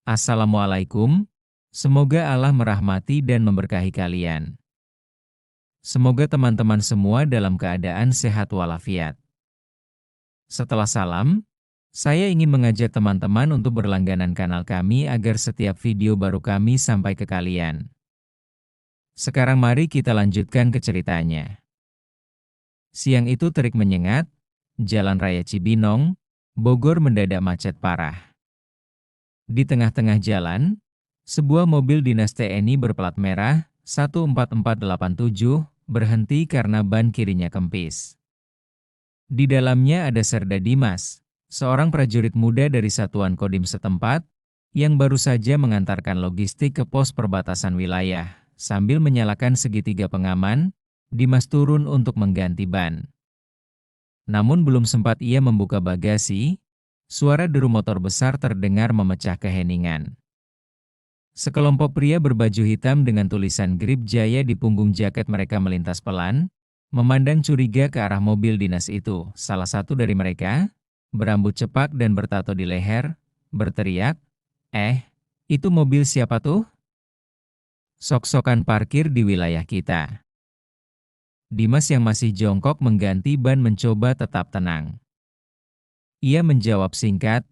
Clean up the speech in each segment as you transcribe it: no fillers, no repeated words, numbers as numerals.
Assalamualaikum, semoga Allah merahmati dan memberkahi kalian. Semoga teman-teman semua dalam keadaan sehat walafiat. Setelah salam, saya ingin mengajak teman-teman untuk berlangganan kanal kami agar setiap video baru kami sampai ke kalian. Sekarang mari kita lanjutkan ke ceritanya. Siang itu terik menyengat, Jalan Raya Cibinong, Bogor mendadak macet parah. Di tengah-tengah jalan, sebuah mobil dinas TNI berplat merah 14487 berhenti karena ban kirinya kempis. Di dalamnya ada Serda Dimas, seorang prajurit muda dari satuan Kodim setempat, yang baru saja mengantarkan logistik ke pos perbatasan wilayah. Sambil menyalakan segitiga pengaman, Dimas turun untuk mengganti ban. Namun belum sempat ia membuka bagasi, suara deru motor besar terdengar memecah keheningan. Sekelompok pria berbaju hitam dengan tulisan Grip Jaya di punggung jaket mereka melintas pelan, memandang curiga ke arah mobil dinas itu. Salah satu dari mereka, berambut cepak dan bertato di leher, berteriak, itu mobil siapa tuh? Sok-sokan parkir di wilayah kita." Dimas yang masih jongkok mengganti ban mencoba tetap tenang. Ia menjawab singkat,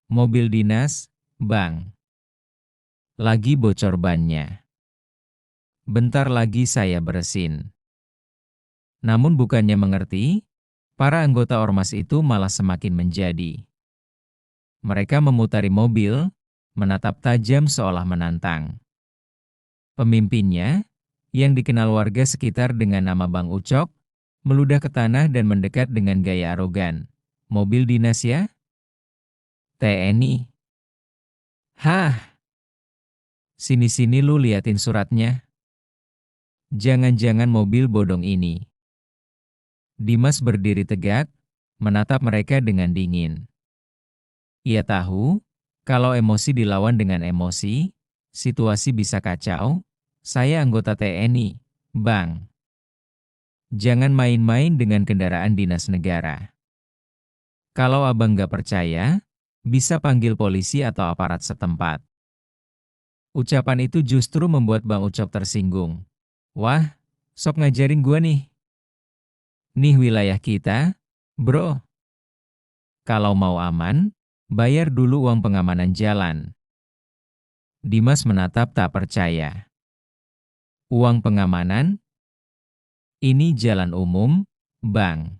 "Mobil dinas, Bang. Lagi bocor bannya. Bentar lagi saya beresin." Namun bukannya mengerti, para anggota ormas itu malah semakin menjadi. Mereka memutari mobil, menatap tajam seolah menantang. Pemimpinnya, yang dikenal warga sekitar dengan nama Bang Ucok, meludah ke tanah dan mendekat dengan gaya arogan. "Mobil dinas ya? TNI. Hah? Sini-sini lu liatin suratnya. Jangan-jangan mobil bodong ini." Dimas berdiri tegak, menatap mereka dengan dingin. Ia tahu, kalau emosi dilawan dengan emosi, situasi bisa kacau. "Saya anggota TNI, Bang. Jangan main-main dengan kendaraan dinas negara. Kalau abang nggak percaya, bisa panggil polisi atau aparat setempat." Ucapan itu justru membuat Bang Ucok tersinggung. "Wah, sok ngajarin gua nih. Nih wilayah kita, bro. Kalau mau aman, bayar dulu uang pengamanan jalan." Dimas menatap tak percaya. "Uang pengamanan? Ini jalan umum, Bang.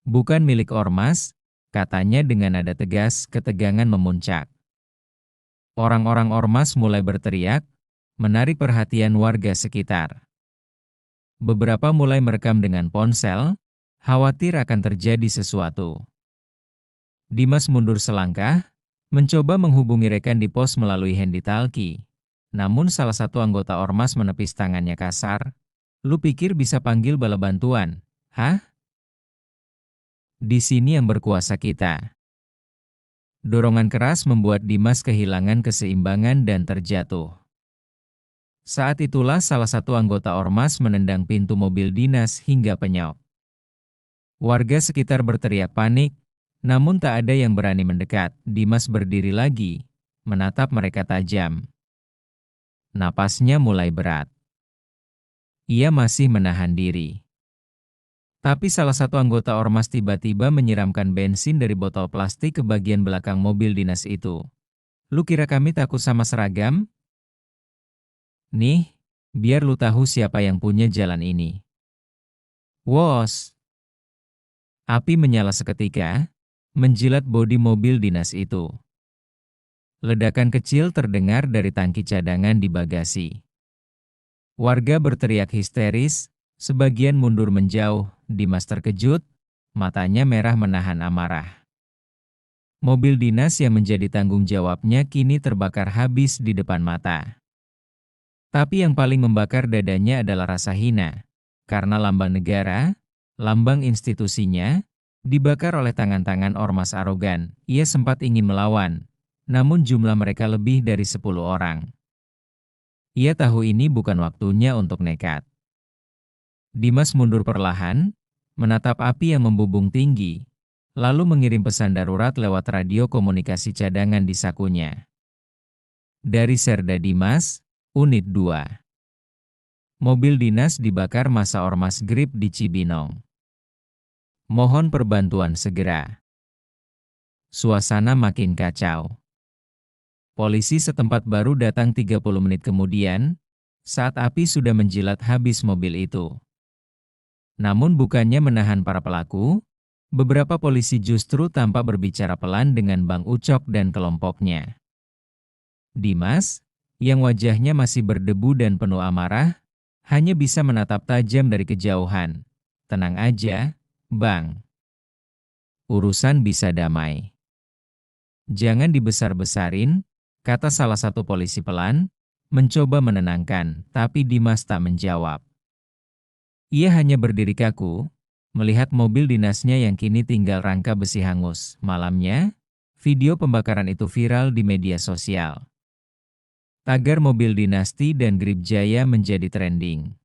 Bukan milik ormas," katanya dengan nada tegas. Ketegangan memuncak. Orang-orang ormas mulai berteriak, menarik perhatian warga sekitar. Beberapa mulai merekam dengan ponsel, khawatir akan terjadi sesuatu. Dimas mundur selangkah, mencoba menghubungi rekan di pos melalui handy-talkie. Namun salah satu anggota ormas menepis tangannya kasar. "Lu pikir bisa panggil bala bantuan? Hah? Di sini yang berkuasa kita." Dorongan keras membuat Dimas kehilangan keseimbangan dan terjatuh. Saat itulah salah satu anggota ormas menendang pintu mobil dinas hingga penyok. Warga sekitar berteriak panik, namun tak ada yang berani mendekat. Dimas berdiri lagi, menatap mereka tajam. Napasnya mulai berat. Ia masih menahan diri. Tapi salah satu anggota ormas tiba-tiba menyiramkan bensin dari botol plastik ke bagian belakang mobil dinas itu. "Lu kira kami takut sama seragam? Nih, biar lu tahu siapa yang punya jalan ini." Wos! Api menyala seketika, menjilat bodi mobil dinas itu. Ledakan kecil terdengar dari tangki cadangan di bagasi. Warga berteriak histeris, sebagian mundur menjauh. Dimas terkejut, matanya merah menahan amarah. Mobil dinas yang menjadi tanggung jawabnya kini terbakar habis di depan mata. Tapi yang paling membakar dadanya adalah rasa hina, karena lambang negara, lambang institusinya, dibakar oleh tangan-tangan ormas arogan. Ia sempat ingin melawan, namun jumlah mereka lebih dari 10 orang. Ia tahu ini bukan waktunya untuk nekat. Dimas mundur perlahan, menatap api yang membubung tinggi, lalu mengirim pesan darurat lewat radio komunikasi cadangan di sakunya. Dari Serda Dimas, Unit 2. Mobil dinas dibakar massa Ormas Grip di Cibinong. Mohon perbantuan segera. Suasana makin kacau. Polisi setempat baru datang 30 menit kemudian, saat api sudah menjilat habis mobil itu. Namun bukannya menahan para pelaku, beberapa polisi justru tampak berbicara pelan dengan Bang Ucok dan kelompoknya. Dimas, yang wajahnya masih berdebu dan penuh amarah, hanya bisa menatap tajam dari kejauhan. Tenang aja, Bang. Urusan bisa damai. Jangan dibesar-besarin, kata salah satu polisi pelan, mencoba menenangkan, tapi Dimas tak menjawab. Ia hanya berdiri kaku, melihat mobil dinasnya yang kini tinggal rangka besi hangus. Malamnya, video pembakaran itu viral di media sosial. Tagar mobil dinasti dan Grip Jaya menjadi trending.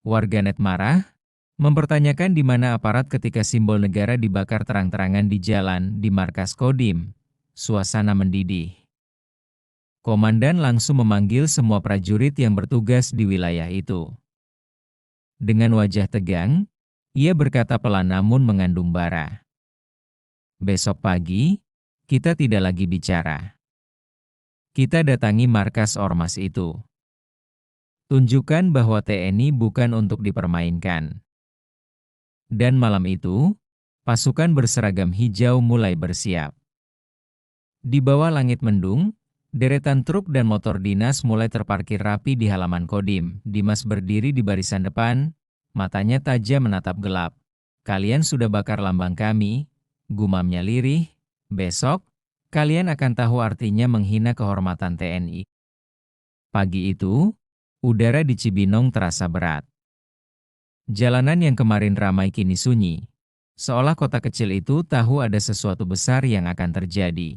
Warganet marah, mempertanyakan di mana aparat ketika simbol negara dibakar terang-terangan di jalan di markas Kodim. Suasana mendidih. Komandan langsung memanggil semua prajurit yang bertugas di wilayah itu. Dengan wajah tegang, ia berkata pelan namun mengandung bara. Besok pagi, kita tidak lagi bicara. Kita datangi markas ormas itu. Tunjukkan bahwa TNI bukan untuk dipermainkan. Dan malam itu, pasukan berseragam hijau mulai bersiap. Di bawah langit mendung, deretan truk dan motor dinas mulai terparkir rapi di halaman Kodim. Dimas berdiri di barisan depan, matanya tajam menatap gelap. Kalian sudah bakar lambang kami, gumamnya lirih. Besok, kalian akan tahu artinya menghina kehormatan TNI. Pagi itu, udara di Cibinong terasa berat. Jalanan yang kemarin ramai kini sunyi. Seolah kota kecil itu tahu ada sesuatu besar yang akan terjadi.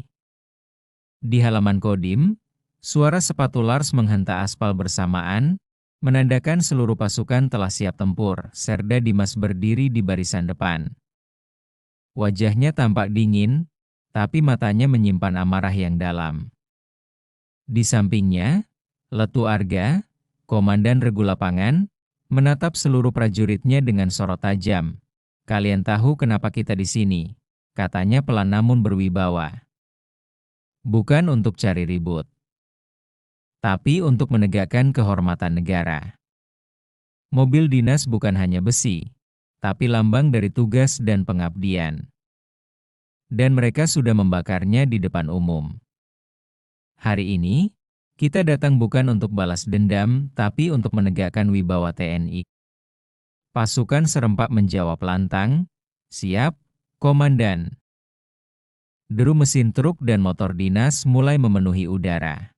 Di halaman Kodim, suara sepatu Lars menghentak aspal bersamaan, menandakan seluruh pasukan telah siap tempur. Serda Dimas berdiri di barisan depan. Wajahnya tampak dingin, tapi matanya menyimpan amarah yang dalam. Di sampingnya, Letu Arga, Komandan Regu Lapangan, menatap seluruh prajuritnya dengan sorot tajam. Kalian tahu kenapa kita di sini, katanya pelan namun berwibawa. Bukan untuk cari ribut, tapi untuk menegakkan kehormatan negara. Mobil dinas bukan hanya besi, tapi lambang dari tugas dan pengabdian. Dan mereka sudah membakarnya di depan umum. Hari ini, kita datang bukan untuk balas dendam, tapi untuk menegakkan wibawa TNI. Pasukan serempak menjawab lantang, siap, Komandan. Deru mesin truk dan motor dinas mulai memenuhi udara.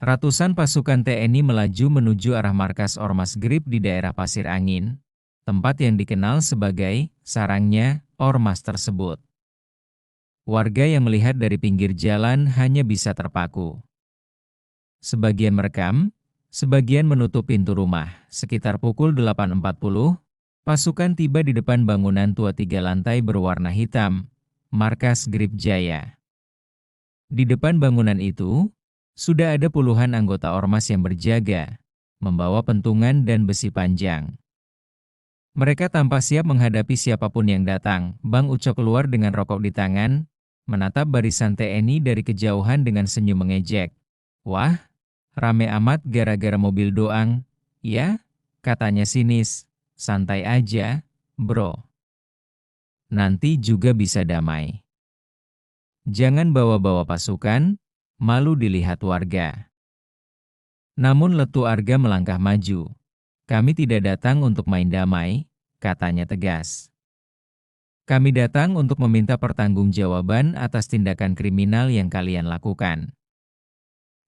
Ratusan pasukan TNI melaju menuju arah markas Ormas Grip di daerah Pasir Angin, tempat yang dikenal sebagai sarangnya Ormas tersebut. Warga yang melihat dari pinggir jalan hanya bisa terpaku. Sebagian merekam, sebagian menutup pintu rumah. Sekitar pukul 8.40, pasukan tiba di depan bangunan tua 3 lantai berwarna hitam, markas Grip Jaya. Di depan bangunan itu, sudah ada puluhan anggota ormas yang berjaga, membawa pentungan dan besi panjang. Mereka tampak siap menghadapi siapapun yang datang. Bang Ucok keluar dengan rokok di tangan, menatap barisan TNI dari kejauhan dengan senyum mengejek. Wah, rame amat gara-gara mobil doang. Ya, katanya sinis. Santai aja, bro. Nanti juga bisa damai. Jangan bawa-bawa pasukan, malu dilihat warga. Namun Letu Arga melangkah maju. Kami tidak datang untuk main damai, katanya tegas. Kami datang untuk meminta pertanggungjawaban atas tindakan kriminal yang kalian lakukan.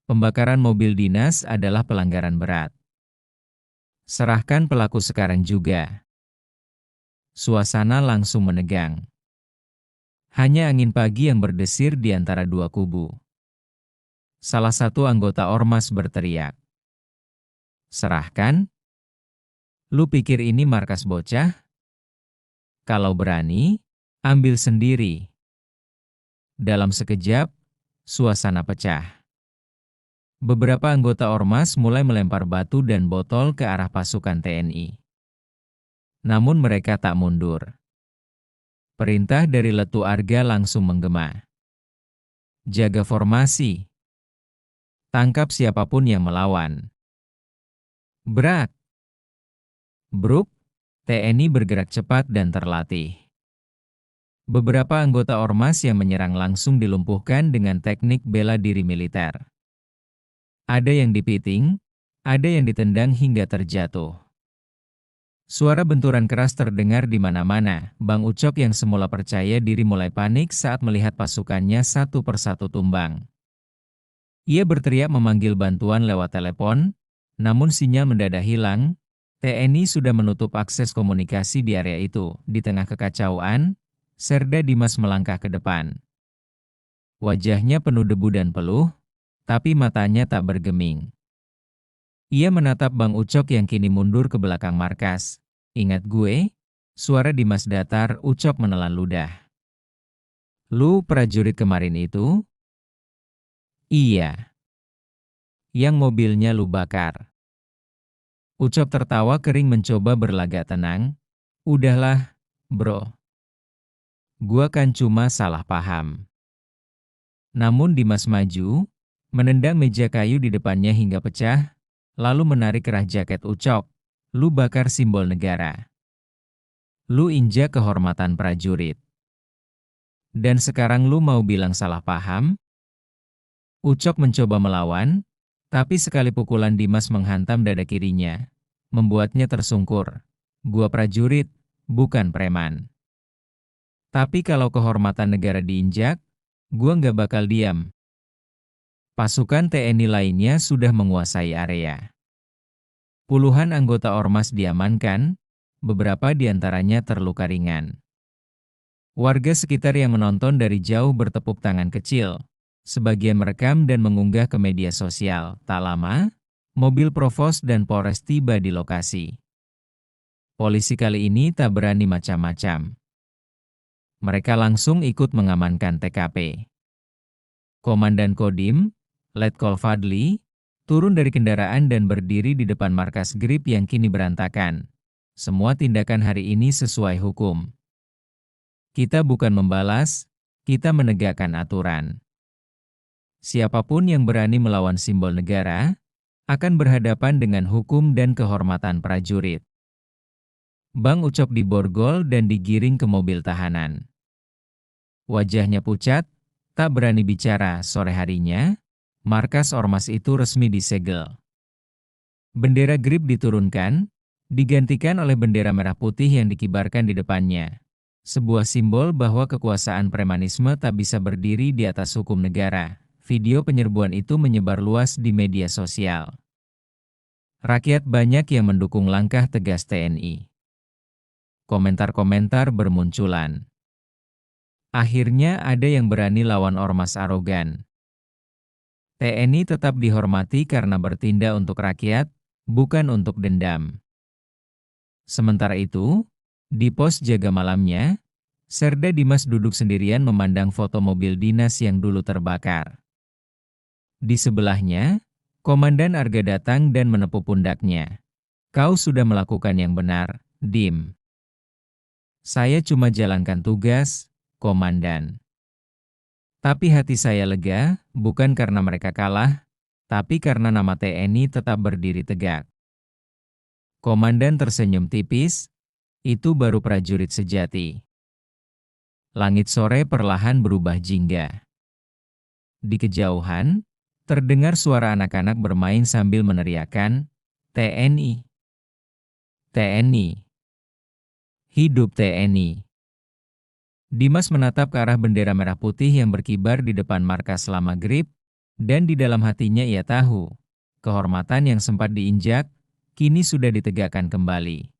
Pembakaran mobil dinas adalah pelanggaran berat. Serahkan pelaku sekarang juga. Suasana langsung menegang. Hanya angin pagi yang berdesir di antara dua kubu. Salah satu anggota ormas berteriak. Serahkan? Lu pikir ini markas bocah? Kalau berani, ambil sendiri. Dalam sekejap, suasana pecah. Beberapa anggota ormas mulai melempar batu dan botol ke arah pasukan TNI. Namun mereka tak mundur. Perintah dari Letu Arga langsung menggema. Jaga formasi. Tangkap siapapun yang melawan. Brak. Bruk. TNI bergerak cepat dan terlatih. Beberapa anggota ormas yang menyerang langsung dilumpuhkan dengan teknik bela diri militer. Ada yang dipiting, ada yang ditendang hingga terjatuh. Suara benturan keras terdengar di mana-mana. Bang Ucok yang semula percaya diri mulai panik saat melihat pasukannya satu persatu tumbang. Ia berteriak memanggil bantuan lewat telepon, namun sinyal mendadak hilang. TNI sudah menutup akses komunikasi di area itu. Di tengah kekacauan, Serda Dimas melangkah ke depan. Wajahnya penuh debu dan peluh, tapi matanya tak bergeming. Ia menatap Bang Ucok yang kini mundur ke belakang markas. Ingat gue? Suara Dimas datar. Ucok menelan ludah. Lu prajurit kemarin itu? Iya. Yang mobilnya lu bakar. Ucok tertawa kering mencoba berlagak tenang. Udahlah, bro. Gua kan cuma salah paham. Namun Dimas maju, menendang meja kayu di depannya hingga pecah, lalu menarik kerah jaket Ucok. Lu bakar simbol negara. Lu injak kehormatan prajurit. Dan sekarang lu mau bilang salah paham? Ucok mencoba melawan, tapi sekali pukulan Dimas menghantam dada kirinya, membuatnya tersungkur. Gua prajurit, bukan preman. Tapi kalau kehormatan negara diinjak, gua nggak bakal diam. Pasukan TNI lainnya sudah menguasai area. Puluhan anggota ormas diamankan, beberapa di antaranya terluka ringan. Warga sekitar yang menonton dari jauh bertepuk tangan kecil. Sebagian merekam dan mengunggah ke media sosial. Tak lama, mobil Provos dan Polres tiba di lokasi. Polisi kali ini tak berani macam-macam. Mereka langsung ikut mengamankan TKP. Komandan Kodim, Letkol Fadli, turun dari kendaraan dan berdiri di depan markas GRIP yang kini berantakan. Semua tindakan hari ini sesuai hukum. Kita bukan membalas, kita menegakkan aturan. Siapapun yang berani melawan simbol negara, akan berhadapan dengan hukum dan kehormatan prajurit. Bang Ucok diborgol dan digiring ke mobil tahanan. Wajahnya pucat, tak berani bicara. Sore harinya, markas ormas itu resmi disegel. Bendera GRIP diturunkan, digantikan oleh bendera merah putih yang dikibarkan di depannya. Sebuah simbol bahwa kekuasaan premanisme tak bisa berdiri di atas hukum negara. Video penyerbuan itu menyebar luas di media sosial. Rakyat banyak yang mendukung langkah tegas TNI. Komentar-komentar bermunculan. Akhirnya ada yang berani lawan ormas arogan. TNI tetap dihormati karena bertindak untuk rakyat, bukan untuk dendam. Sementara itu, di pos jaga malamnya, Serda Dimas duduk sendirian memandang foto mobil dinas yang dulu terbakar. Di sebelahnya, Komandan Arga datang dan menepuk pundaknya. Kau sudah melakukan yang benar, Dim. Saya cuma jalankan tugas, Komandan. Tapi hati saya lega, bukan karena mereka kalah, tapi karena nama TNI tetap berdiri tegak. Komandan tersenyum tipis, itu baru prajurit sejati. Langit sore perlahan berubah jingga. Di kejauhan, terdengar suara anak-anak bermain sambil meneriakkan, TNI. TNI. Hidup TNI. Dimas menatap ke arah bendera merah putih yang berkibar di depan markas selama GRIP, dan di dalam hatinya ia tahu, kehormatan yang sempat diinjak, kini sudah ditegakkan kembali.